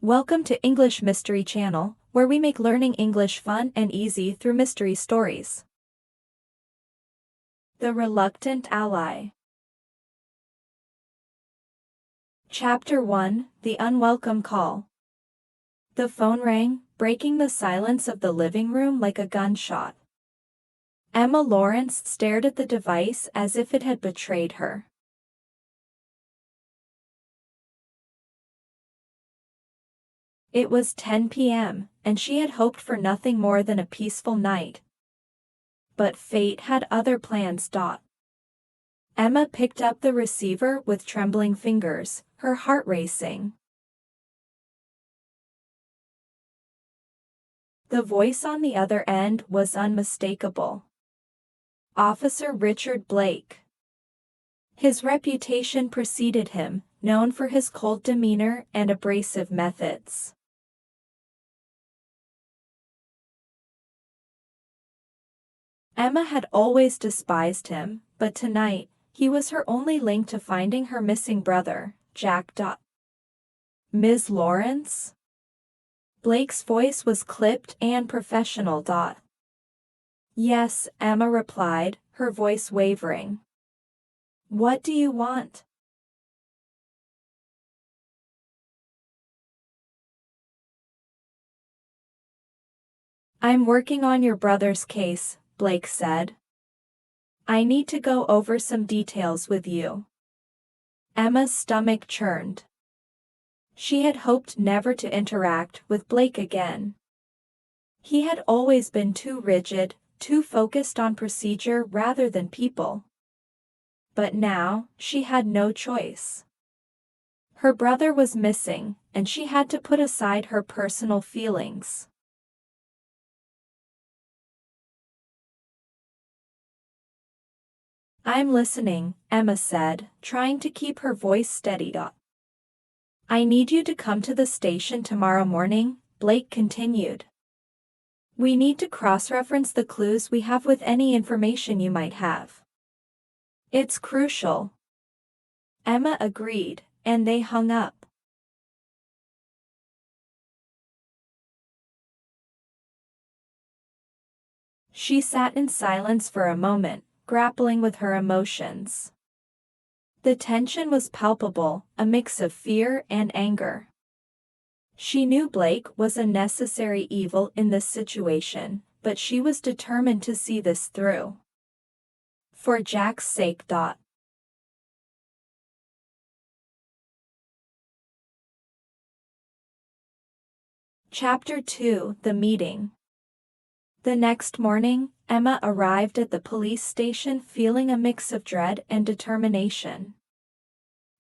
Welcome to English Mystery Channel, where we make learning English fun and easy through mystery stories. The Reluctant Ally. Chapter 1: The Unwelcome Call. The phone rang, breaking the silence of the living room like a gunshot. Emma Lawrence stared at the device as if it had betrayed her. It was 10 p.m., and she had hoped for nothing more than a peaceful night. But fate had other plans. Emma picked up the receiver with trembling fingers, her heart racing. The voice on the other end was unmistakable. Officer Richard Blake. His reputation preceded him, known for his cold demeanor and abrasive methods. Emma had always despised him, but tonight, he was her only link to finding her missing brother, Jack. Ms. Lawrence? Blake's voice was clipped and professional. Yes, Emma replied, her voice wavering. What do you want? I'm working on your brother's case, Blake said. I need to go over some details with you. Emma's stomach churned. She had hoped never to interact with Blake again. He had always been too rigid, too focused on procedure rather than people. But now, she had no choice. Her brother was missing, and she had to put aside her personal feelings. I'm listening, Emma said, trying to keep her voice steady. I need you to come to the station tomorrow morning, Blake continued. We need to cross-reference the clues we have with any information you might have. It's crucial. Emma agreed, and they hung up. She sat in silence for a moment, grappling with her emotions. The tension was palpable, a mix of fear and anger. She knew Blake was a necessary evil in this situation, but she was determined to see this through. For Jack's sake. Chapter 2: The Meeting. The next morning, Emma arrived at the police station feeling a mix of dread and determination.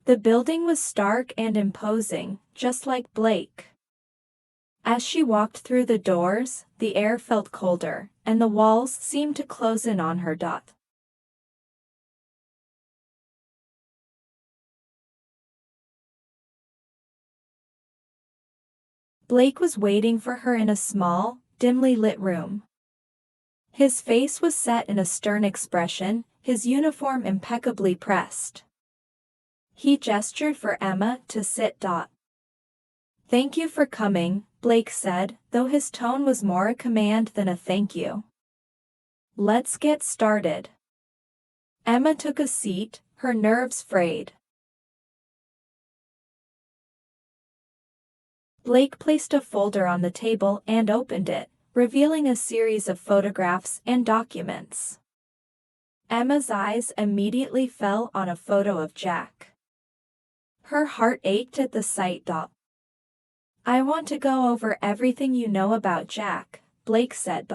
The building was stark and imposing, just like Blake. As she walked through the doors, the air felt colder, and the walls seemed to close in on her. Blake was waiting for her in a small, dimly lit room. His face was set in a stern expression, his uniform impeccably pressed. He gestured for Emma to sit. Thank you for coming, Blake said, though his tone was more a command than a thank you. Let's get started. Emma took a seat, her nerves frayed. Blake placed a folder on the table and opened it, revealing a series of photographs and documents. Emma's eyes immediately fell on a photo of Jack. Her heart ached at the sight. I want to go over everything you know about Jack, Blake said.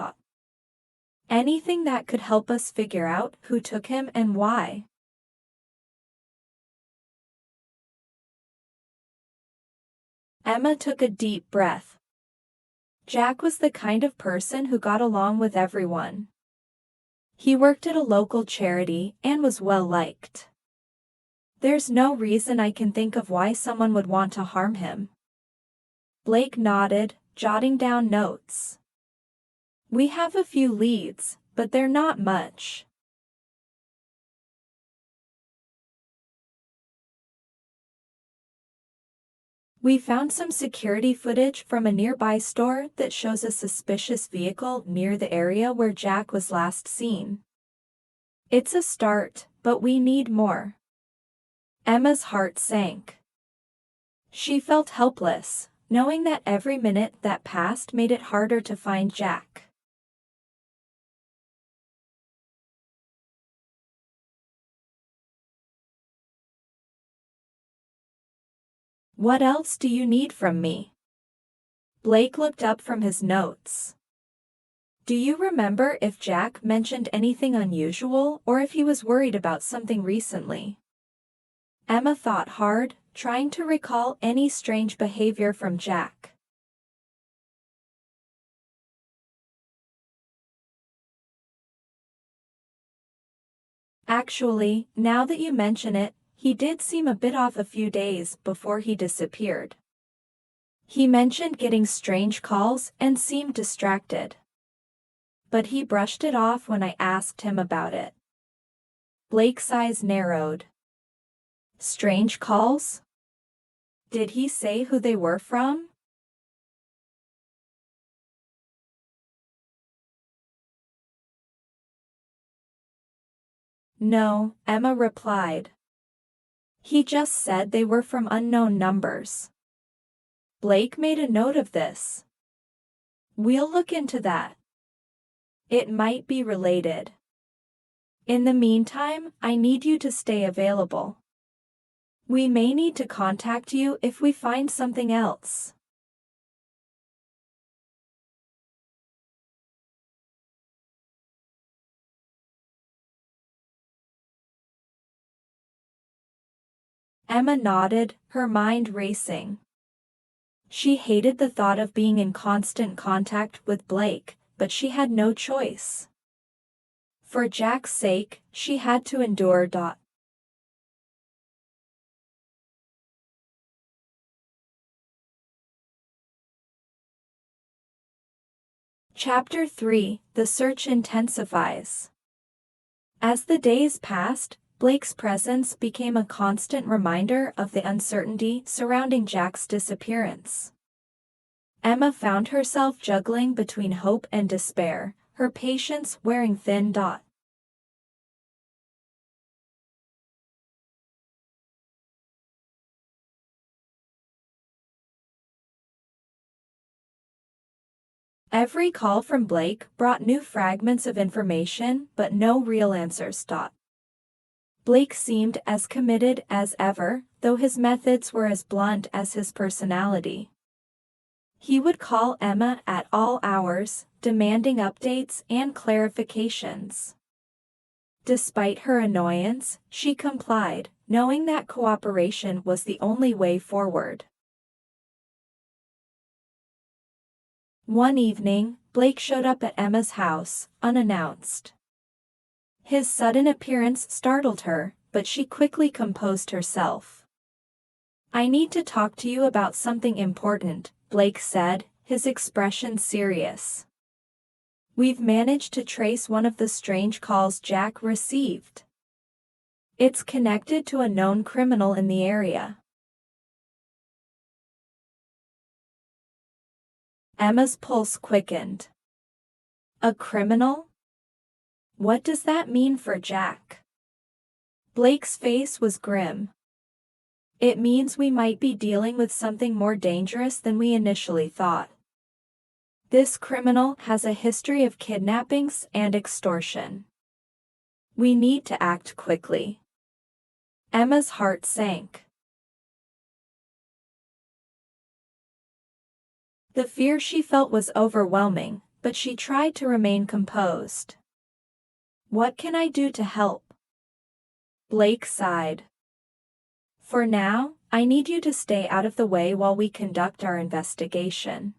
Anything that could help us figure out who took him and why. Emma took a deep breath. Jack was the kind of person who got along with everyone. He worked at a local charity and was well liked. There's no reason I can think of why someone would want to harm him. Blake nodded, jotting down notes. We have a few leads, but they're not much. We found some security footage from a nearby store that shows a suspicious vehicle near the area where Jack was last seen. It's a start, but we need more. Emma's heart sank. She felt helpless, knowing that every minute that passed made it harder to find Jack. What else do you need from me? Blake looked up from his notes. Do you remember if Jack mentioned anything unusual or if he was worried about something recently? Emma thought hard, trying to recall any strange behavior from Jack. Actually, now that you mention it, he did seem a bit off a few days before he disappeared. He mentioned getting strange calls and seemed distracted. But he brushed it off when I asked him about it. Blake's eyes narrowed. Strange calls? Did he say who they were from? No, Emma replied. He just said they were from unknown numbers. Blake made a note of this. We'll look into that. It might be related. In the meantime, I need you to stay available. We may need to contact you if we find something else. Emma nodded, her mind racing. She hated the thought of being in constant contact with Blake, but she had no choice. For Jack's sake, she had to endure. Chapter 3: The search intensifies. As the days passed, Blake's presence became a constant reminder of the uncertainty surrounding Jack's disappearance. Emma found herself juggling between hope and despair, her patience wearing thin. Every call from Blake brought new fragments of information, but no real answers. Blake seemed as committed as ever, though his methods were as blunt as his personality. He would call Emma at all hours, demanding updates and clarifications. Despite her annoyance, she complied, knowing that cooperation was the only way forward. One evening, Blake showed up at Emma's house, unannounced. His sudden appearance startled her, but she quickly composed herself. I need to talk to you about something important, Blake said, his expression serious. We've managed to trace one of the strange calls Jack received. It's connected to a known criminal in the area. Emma's pulse quickened. A criminal? What does that mean for Jack? Blake's face was grim. It means we might be dealing with something more dangerous than we initially thought. This criminal has a history of kidnappings and extortion. We need to act quickly. Emma's heart sank. The fear she felt was overwhelming, but she tried to remain composed. What can I do to help? Blake sighed. For now, I need you to stay out of the way while we conduct our investigation.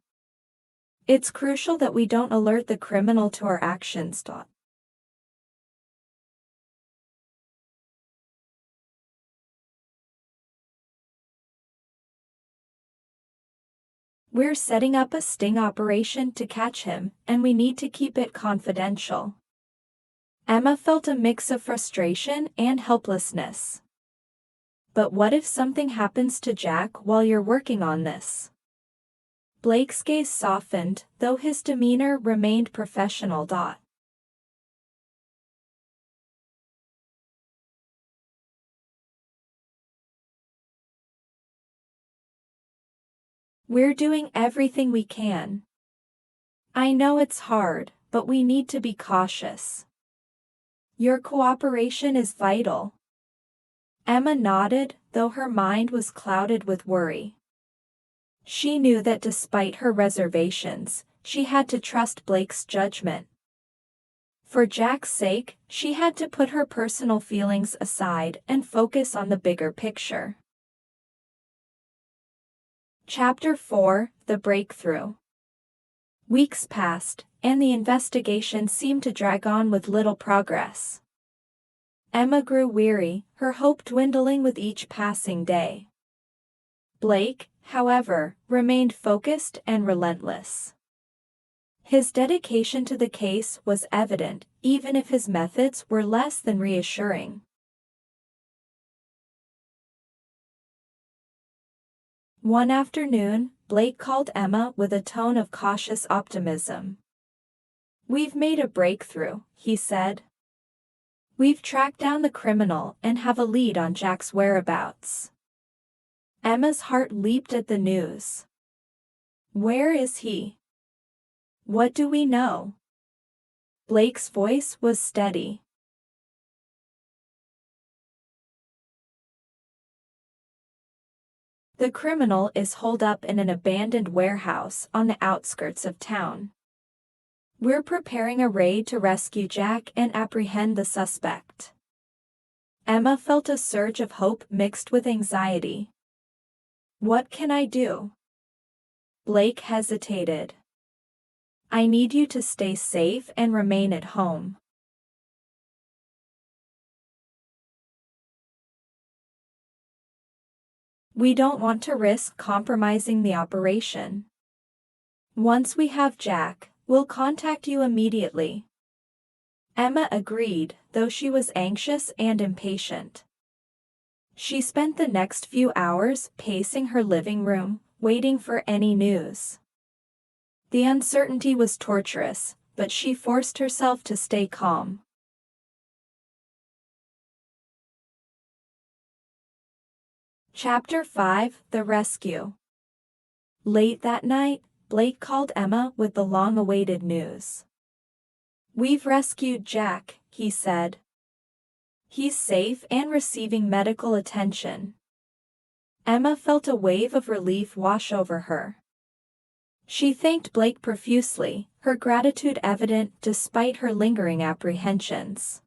It's crucial that we don't alert the criminal to our actions. We're setting up a sting operation to catch him, and we need to keep it confidential. Emma felt a mix of frustration and helplessness. But what if something happens to Jack while you're working on this? Blake's gaze softened, though his demeanor remained professional. We're doing everything we can. I know it's hard, but we need to be cautious. Your cooperation is vital. Emma nodded, though her mind was clouded with worry. She knew that despite her reservations, she had to trust Blake's judgment. For Jack's sake, she had to put her personal feelings aside and focus on the bigger picture. Chapter 4: The Breakthrough. Weeks passed, and the investigation seemed to drag on with little progress. Emma grew weary, her hope dwindling with each passing day. Blake, however, remained focused and relentless. His dedication to the case was evident, even if his methods were less than reassuring. One afternoon, Blake called Emma with a tone of cautious optimism. "We've made a breakthrough," he said. "We've tracked down the criminal and have a lead on Jack's whereabouts." Emma's heart leaped at the news. "Where is he? What do we know?" Blake's voice was steady. "The criminal is holed up in an abandoned warehouse on the outskirts of town. We're preparing a raid to rescue Jack and apprehend the suspect." Emma felt a surge of hope mixed with anxiety. "What can I do?" Blake hesitated. "I need you to stay safe and remain at home." "We don't want to risk compromising the operation. Once we have Jack, we'll contact you immediately." Emma agreed, though she was anxious and impatient. She spent the next few hours pacing her living room, waiting for any news. The uncertainty was torturous, but she forced herself to stay calm. Chapter 5: The Rescue. Late that night, Blake called Emma with the long-awaited news. "We've rescued Jack," he said. "He's safe and receiving medical attention." Emma felt a wave of relief wash over her. She thanked Blake profusely, her gratitude evident despite her lingering apprehensions.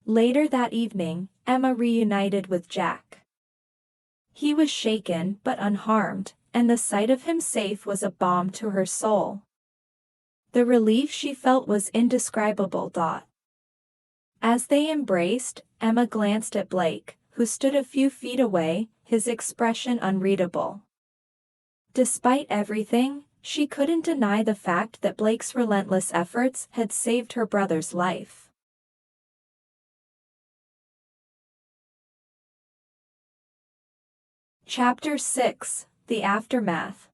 Later that evening, Emma reunited with Jack. He was shaken but unharmed, and the sight of him safe was a balm to her soul. The relief she felt was indescribable. As they embraced, Emma glanced at Blake, who stood a few feet away, his expression unreadable. Despite everything, she couldn't deny the fact that Blake's relentless efforts had saved her brother's life. Chapter 6: The Aftermath.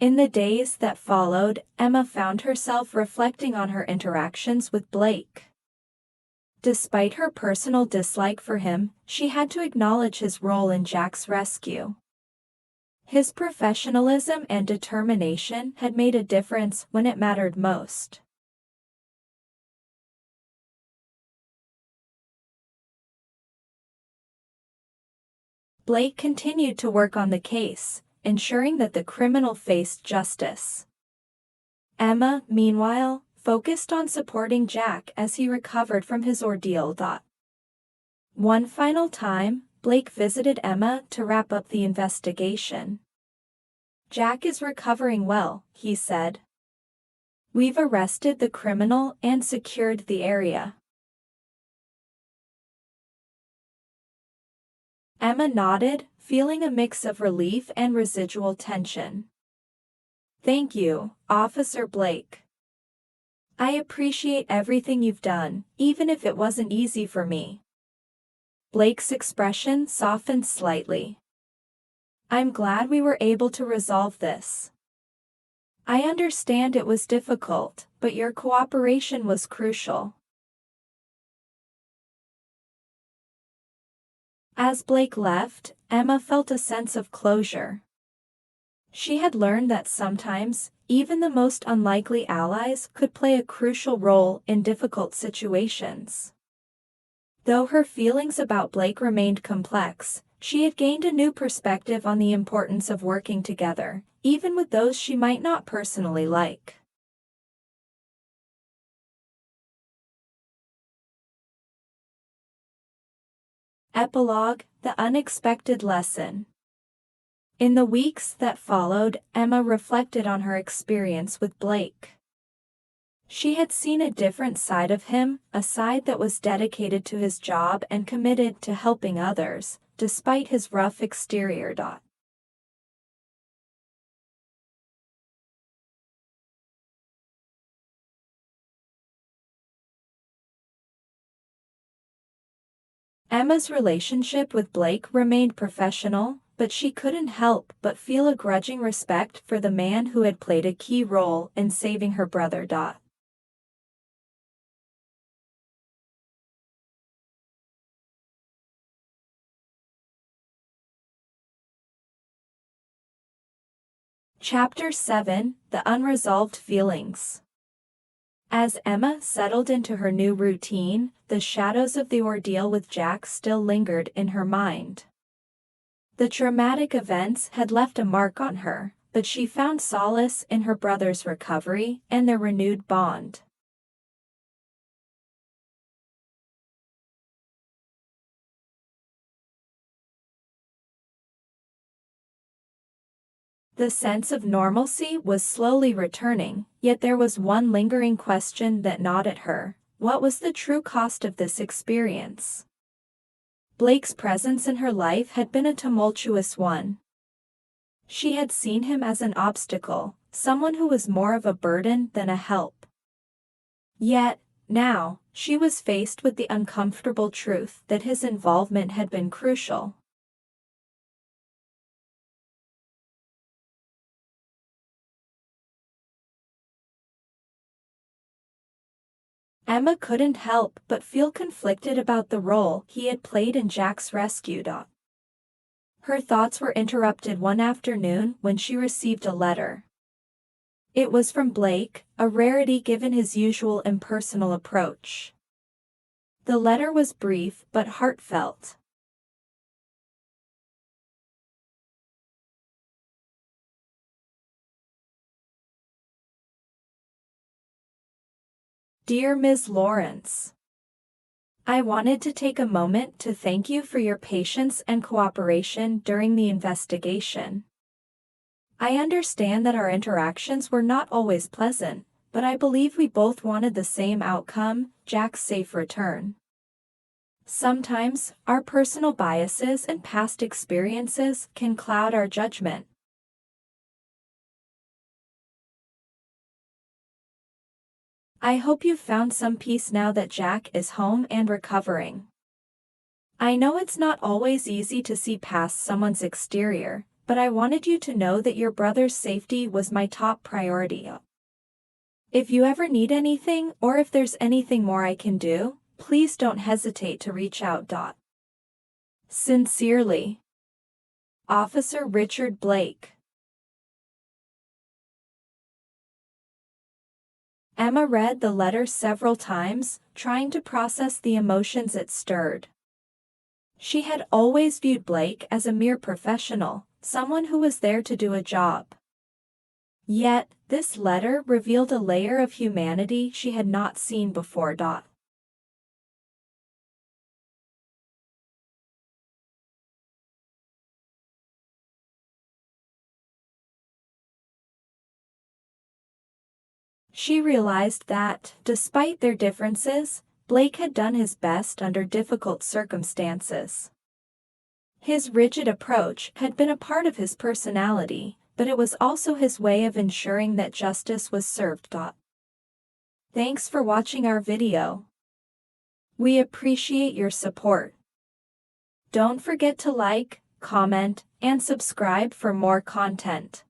In the days that followed, Emma found herself reflecting on her interactions with Blake. Despite her personal dislike for him, she had to acknowledge his role in Jack's rescue. His professionalism and determination had made a difference when it mattered most. Blake continued to work on the case, ensuring that the criminal faced justice. Emma, meanwhile, focused on supporting Jack as he recovered from his ordeal. One final time, Blake visited Emma to wrap up the investigation. "Jack is recovering well," he said. "We've arrested the criminal and secured the area." Emma nodded, feeling a mix of relief and residual tension. "Thank you, Officer Blake. I appreciate everything you've done, even if it wasn't easy for me. Blake's expression softened slightly. I'm glad we were able to resolve this. I understand it was difficult, but your cooperation was crucial. As Blake left, Emma felt a sense of closure. She had learned that sometimes, even the most unlikely allies could play a crucial role in difficult situations. Though her feelings about Blake remained complex, she had gained a new perspective on the importance of working together, even with those she might not personally like. Epilogue: The Unexpected Lesson. In the weeks that followed, Emma reflected on her experience with Blake. She had seen a different side of him, a side that was dedicated to his job and committed to helping others, despite his rough exterior. Emma's relationship with Blake remained professional, but she couldn't help but feel a grudging respect for the man who had played a key role in saving her brother. Chapter 7: The Unresolved Feelings. As Emma settled into her new routine, the shadows of the ordeal with Jack still lingered in her mind. The traumatic events had left a mark on her, but she found solace in her brother's recovery and their renewed bond. The sense of normalcy was slowly returning, yet there was one lingering question that gnawed at her: what was the true cost of this experience? Blake's presence in her life had been a tumultuous one. She had seen him as an obstacle, someone who was more of a burden than a help. Yet, now, she was faced with the uncomfortable truth that his involvement had been crucial. Emma couldn't help but feel conflicted about the role he had played in Jack's rescue. Her thoughts were interrupted one afternoon when she received a letter. It was from Blake, a rarity given his usual impersonal approach. The letter was brief but heartfelt. Dear Ms. Lawrence, I wanted to take a moment to thank you for your patience and cooperation during the investigation. I understand that our interactions were not always pleasant, but I believe we both wanted the same outcome: Jack's safe return. Sometimes, our personal biases and past experiences can cloud our judgment. I hope you've found some peace now that Jack is home and recovering. I know it's not always easy to see past someone's exterior, but I wanted you to know that your brother's safety was my top priority. If you ever need anything, or if there's anything more I can do, please don't hesitate to reach out. Sincerely, Officer Richard Blake. Emma read the letter several times, trying to process the emotions it stirred. She had always viewed Blake as a mere professional, someone who was there to do a job. Yet, this letter revealed a layer of humanity she had not seen before. She realized that, despite their differences, Blake had done his best under difficult circumstances. His rigid approach had been a part of his personality, but it was also his way of ensuring that justice was served. Thanks for watching our video. We appreciate your support. Don't forget to like, comment, and subscribe for more content.